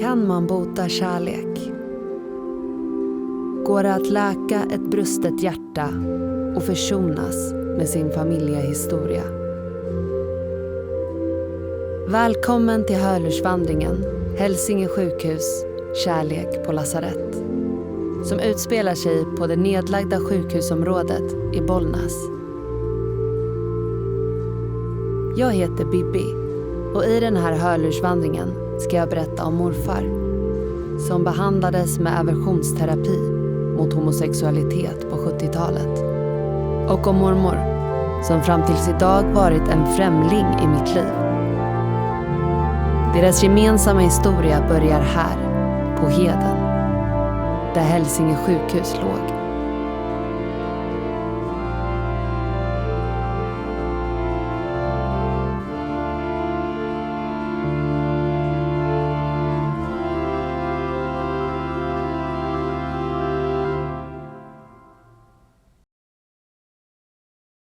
Kan man bota kärlek? Går det att läka ett brustet hjärta och försonas med sin familjehistoria? Välkommen till Hörlursvandringen, Hälsinge sjukhus, kärlek på lasarett, som utspelar sig på det nedlagda sjukhusområdet i Bollnäs. Jag heter Bibi och i den här hörlursvandringen ska jag berätta om morfar som behandlades med aversionsterapi mot homosexualitet på 70-talet. Och om mormor som fram tills idag varit en främling i mitt liv. Deras gemensamma historia börjar här, på Heden, där Hälsinge sjukhus låg.